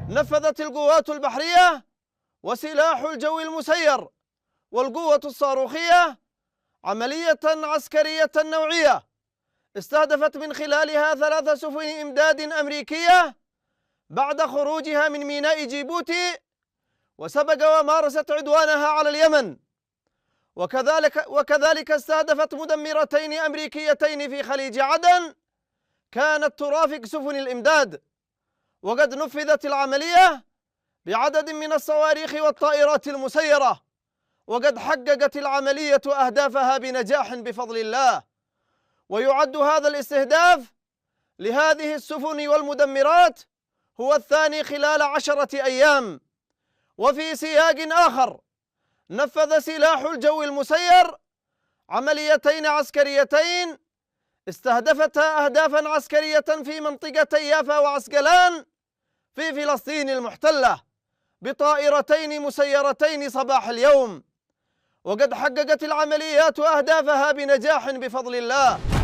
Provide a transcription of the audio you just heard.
نفذت القوات البحرية وسلاح الجو المسير والقوة الصاروخية عملية عسكرية نوعية استهدفت من خلالها 3 سفن إمداد أمريكية بعد خروجها من ميناء جيبوتي، وسبق ومارست عدوانها على اليمن. وكذلك استهدفت مدمرتين أمريكيتين في خليج عدن كانت ترافق سفن الإمداد. وقد نفذت العملية بعدد من الصواريخ والطائرات المسيرة، وقد حققت العملية أهدافها بنجاح بفضل الله. ويعد هذا الاستهداف لهذه السفن والمدمرات هو الثاني خلال 10 أيام. وفي سياق آخر نفذ سلاح الجو المسير عمليتين عسكريتين استهدفتا أهدافا عسكرية في منطقتي يافا وعسقلان في فلسطين المحتلة بطائرتين مسيرتين صباح اليوم، وقد حققت العمليات أهدافها بنجاح بفضل الله.